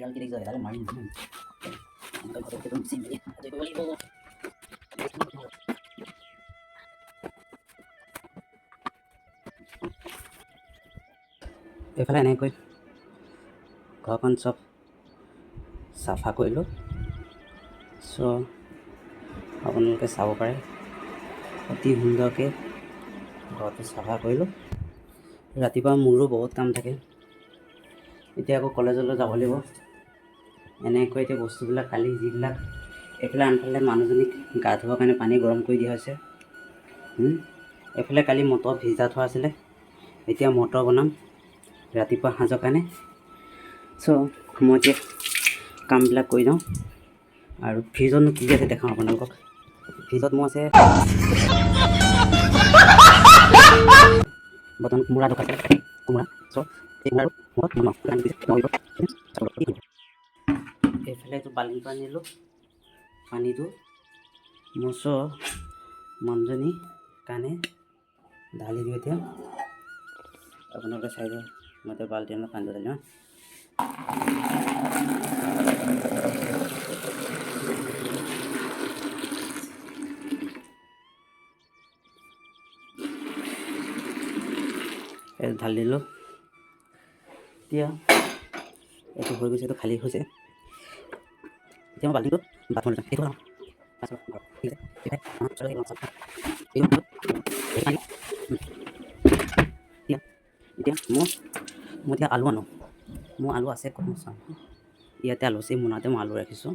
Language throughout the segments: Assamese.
এডাল কি দেখিছ এডাল মাৰিম ঘৰতে মিচিং মেলি আজৰি কৰিব লাগিব এইফালে এনেকৈ ঘৰখন চব চাফা কৰিলোঁ চ' আপোনালোকে চাব পাৰে অতি সুন্দৰকৈ ঘৰটো চাফা কৰিলোঁ ৰাতিপুৱা মোৰো বহুত কাম থাকে এতিয়া আকৌ কলেজলৈ যাব লাগিব এনেকৈ এতিয়া বস্তুবিলাক কালি যিবিলাক এইফালে আনফালে মানুহজনীক গা ধোৱাৰ কাৰণে পানী গৰম কৰি দিয়া হৈছে এইফালে কালি মটৰ ভিজা থোৱা আছিলে এতিয়া মটৰ বনাম ৰাতিপুৱা সাঁজৰ কাৰণে চ' মই এতিয়া কামবিলাক কৰি যাওঁ আৰু ফ্ৰিজতনো কি আছে দেখাওঁ আপোনালোকক ফ্ৰিজত মোৰ আছে বৰ্তমান কোমোৰা দোকান কোমোৰা চ' এই এইফালে এইটো বাল্টিং পৰা আনিলোঁ পানীটো মোৰ মানুহজনী কাৰণে ঢালি দিওঁ এতিয়া আপোনালোকে চাই দিয়ক মই এতিয়া বাল্টিঙত পানী ঢালি দিওঁ ঢালি দিলোঁ এতিয়া এইটো হৈ গৈছে এইটো খালী হৈছে এতিয়া মই বাল্টিংটো বাথৰুমলৈ যাম সেইটো এতিয়া মই এতিয়া আলু আনো মোৰ আলু আছে ক'ত মই চাওঁ ইয়াতে আলু আছে মোনাতে মই আলু ৰাখিছোঁ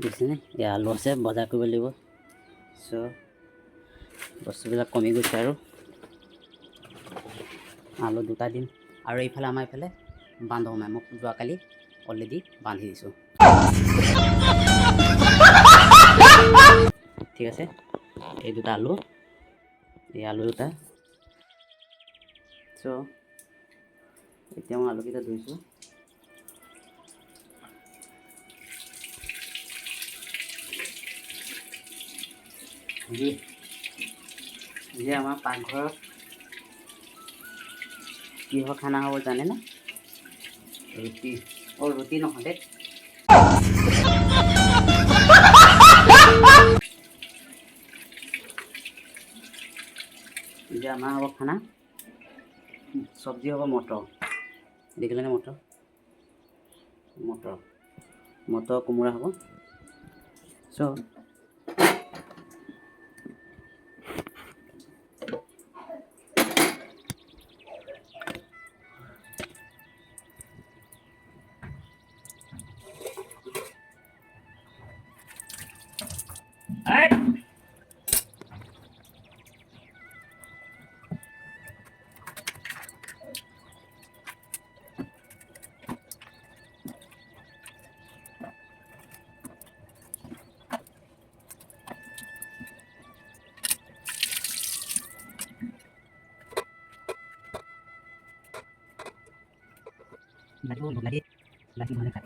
দেখিছেনে এয়া আলু আছে বজাৰ কৰিব লাগিব চ' বস্তুবিলাক কমি গৈছে আৰু আলু দুটা দিম আৰু এইফালে আমাৰ এইফালে বান্ধ সোমাই মই যোৱাকালি অলৰেডি বান্ধি দিছোঁ ঠিক আছে এই দুটা আলু এই আলু দুটা চ' এতিয়া মই আলুকেইটা ধুইছোঁ যে আমাৰ পাকঘৰত কিহৰ খানা হ'ব জানে না ৰুটি ৰুটি নহয় দে যে আমাৰ হ'ব খানা চব্জি হ'ব মটৰ দেখিলেনে মটৰ কোমোৰা হ'ব চ' lagi mana kan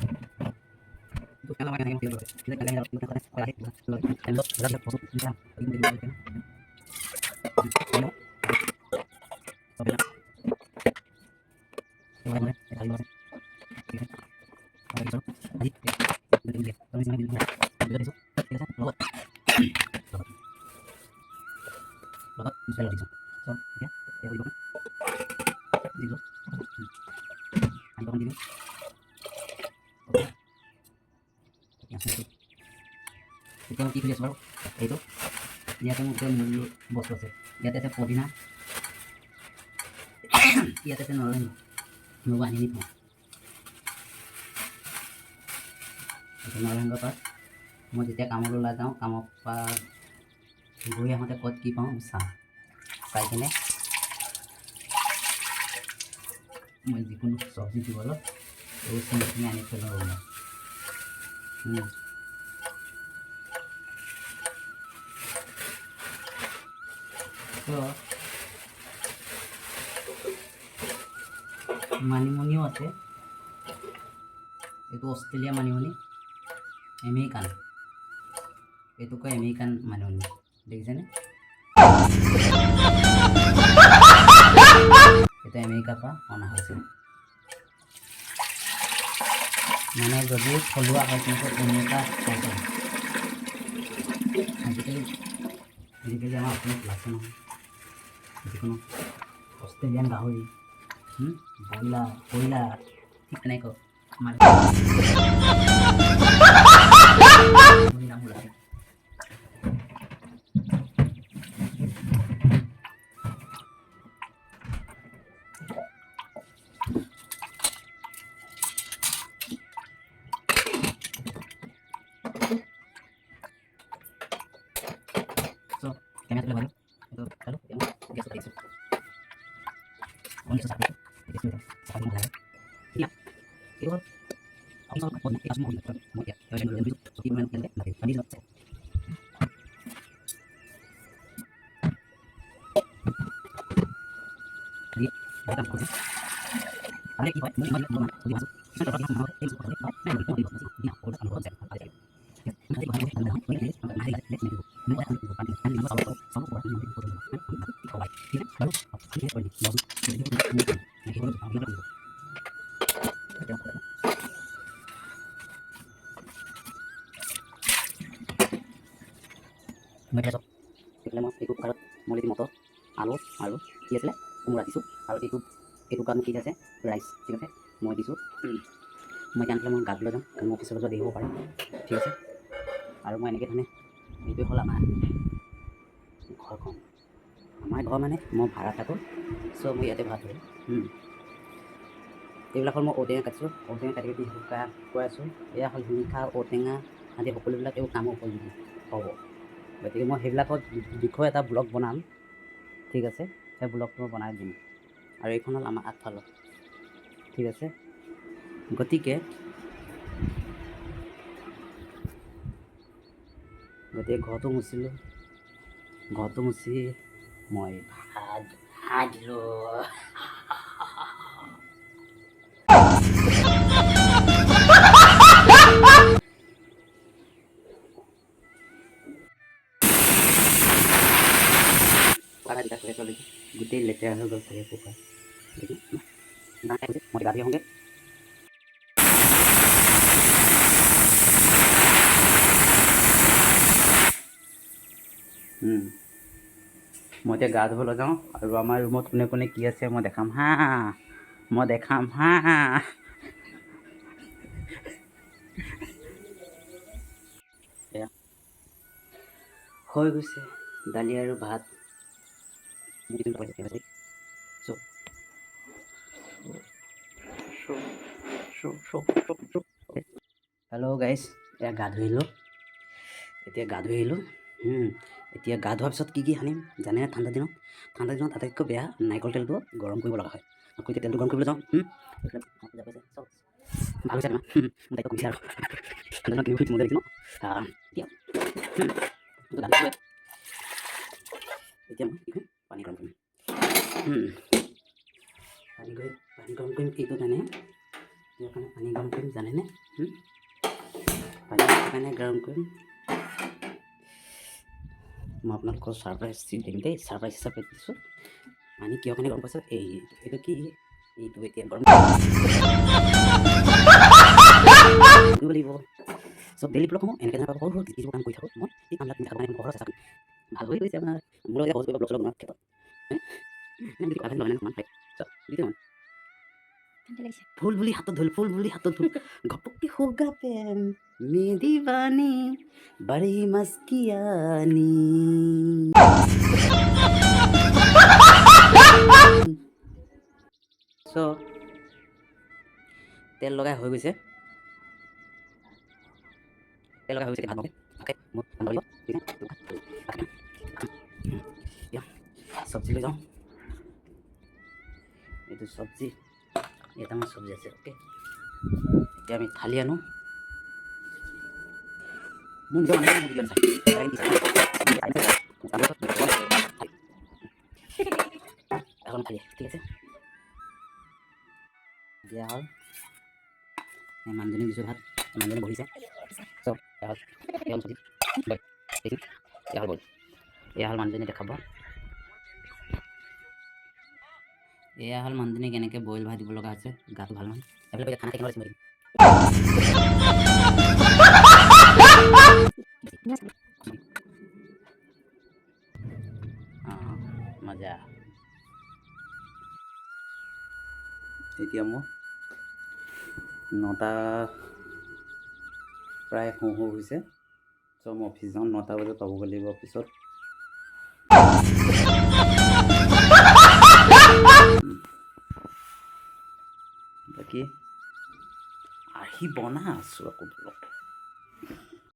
itu kalau makan yang itu kita kalian harus makan sekolah itu kalau berada fokus bisa ini dulu kan kalau sobena mana kalau mana itu tadi dari dia kalau misalnya bilang dari itu kita lewat misalnya itu so ya ya itu itu andong ini এতিয়া কি খুলি আছোঁ বাৰু এইটো ইয়াতে মোৰ মূল বস্তু আছে ইয়াতে আছে পদিনা ইয়াতে আছে নৰসিংহ আনি থওঁ নৰসিংহ পাত মই যেতিয়া কামলৈ ওলাই যাওঁ কামৰ পৰা গৈ আহোঁতে ক'ত কি পাওঁ চাই কিনে মই যিকোনো চব্জি দিবলৈ এই চিনিখিনি আনি থৈ লওঁ মানিমুনিও আছে এইটো অষ্ট্ৰেলিয়া মানিমুনি আমেৰিকান এইটো কয় আমেৰিকান মানিমুনি দেখিছেনে এটা আমেৰিকাৰ পৰা অনা হৈছে। মানে যদিও থলুৱা হয় কিন্তু এনেকুৱা চাইছে আজিকালি আমাৰ অসমত ওলাইছে নহয় যিকোনো অষ্ট্ৰেলিয়ান গাহৰি ব্ৰইলাৰ ঠিক তেনেকৈ আমাৰ নাম ওলাইছে। So, kami akan lalu itu lalu yang biasa tadi itu. Kami susah itu itu sangat mudah. Iya, itu aku sangat mau kita semua itu mau ya. Kalau yang dulu itu seperti mana yang lagi tadi itu. Jadi kita masuk. Ada kita mau mau masuk. Kita orang yang mau itu kalau mau mau di masuk. Dia udah ambil konsep ada. Nanti kalau kita mau ini sampai hari ini itu. Mau ada itu kan ini sama sama orang yang itu. Kalau baik. Ini baru ini ini baru. Jadi ini baru ambil itu. Mereka এইফালে মই এইটো কুকাৰত মই দি মটৰ আলু আৰু কি আছিলে কোমোৰা দিছোঁ আৰু এইটো কাৰণে কি আছে ৰাইচ ঠিক আছে মই দিছোঁ। মই তেনেহ'লে মই গাত লৈ যাম কাৰণ মই অফিচৰ দেৰি হ'ব পাৰে ঠিক আছে। আৰু মই এনেকৈ ধৰণে এইটোৱে হ'ল আমাৰ ঘৰখন। আমাৰ ঘৰ মানে মই ভাড়া থাকোঁ চ' মই ইয়াতে ভাত ধৰিম। এইবিলাক হ'ল মই ঔটেঙা কাটিছোঁ ঔটেঙা কাটি কাটি কৈ আছোঁ। এয়া হ'ল শিলিখা ঔটেঙা আদি সকলোবিলাক এইবোৰ কামৰ উপযোগী হ'ব। গতিকে মই সেইবিলাকৰ বিষয়ে এটা ব্লগ বনাম ঠিক আছে। সেই ব্লগটো মই বনাই দিম আৰু এইখন হ'ল আমাৰ আগফালৰ ঠিক আছে। গতিকে ঘৰটো মুচিলোঁ ঘৰটো মুচি মই ভাত দিলোঁ। গোটেই লেতেৰা হৈ গ'ল চাগে পোকা মই গা ধুই আহোঁগৈ। মই এতিয়া গা ধুবলৈ যাওঁ আৰু আমাৰ ৰুমত কোনে কোনে কি আছে মই দেখাম হা এয়া হৈ গৈছে দালি আৰু ভাত। হেল্ল' গাইজ এয়া গা ধুই আহিলোঁ এতিয়া গা ধোৱাৰ পিছত কি সানিম জানেনে? ঠাণ্ডা দিনত আটাইতকৈ বেয়া নাৰিকল তেলটো গৰম কৰিব লগা হয়। আকৌ এতিয়া তেলটো গৰম কৰিবলৈ যাওঁ ভাল হৈছে দায়িত্ব কমিছে আৰু ঠাণ্ডা দিনত মজা লাগিছে ন। এতিয়া মই কি কৰিম পানী গৰম কৰিম পানী গৰম কৰিম এইটো কাৰণে পানী গৰম কৰিম জানেনে? পানী কাৰণে গৰম কৰিম মই আপোনালোকৰ ছাৰপ্ৰাইজ দিম দেই। ছাৰপ্ৰাইজ হিচাপে দিছোঁ পানী কিয় কাৰণে গৰম পাইছোঁ এইটো কি এইটো এতিয়া গৰম কৰিব লাগিব। চব ডেইলি ব্লগ সমূহ এনেকৈ সৰু সৰু কিছু কাম কৰি থাকোঁ মই এই কামবিলাক তুমি থাকোঁ ঘৰৰ চেষ্টা কৰিম ভাল হৈ গৈছে আপোনাৰ মোৰ লগত সহজ কৰিব ব্লগ বনোৱাৰ ক্ষেত্ৰত ফুল বুলি হাতত ধুল ঘপককে হোগা প্ৰেম মেৰি বানী বড়ি মস্কিয়ানি। চ' তেল লগাই হৈ গৈছে ভাত চব্জি লৈ যাওঁ। এইটো চব্জি ইয়াত আমাৰ চব্জি আছে অ'কে। এতিয়া আমি থালি আনো মোৰ নিজৰ এখন থালি ঠিক আছে দিয়া হ'ল। মানুহজনী দিছোঁ ভাত মানুহজনী বহিছে চব চব্জি এয়া হ'ল বইল এয়া হ'ল মানুহজনী দেখাব এয়া হ'ল মানুহজনী কেনেকৈ বইল ভাত দিব লগা হৈছে, গাটো ভাল নহয়। এইফালে খানা কেনেকুৱা লাগিছে মজা। এতিয়া মোৰ 9টা প্ৰায় হওঁ হৈছে। চ' মই অফিচ যাওঁ, 9টা বজাত পাবগৈ লাগিব অফিচত। বাকী আহি বনা আছোঁ আকৌ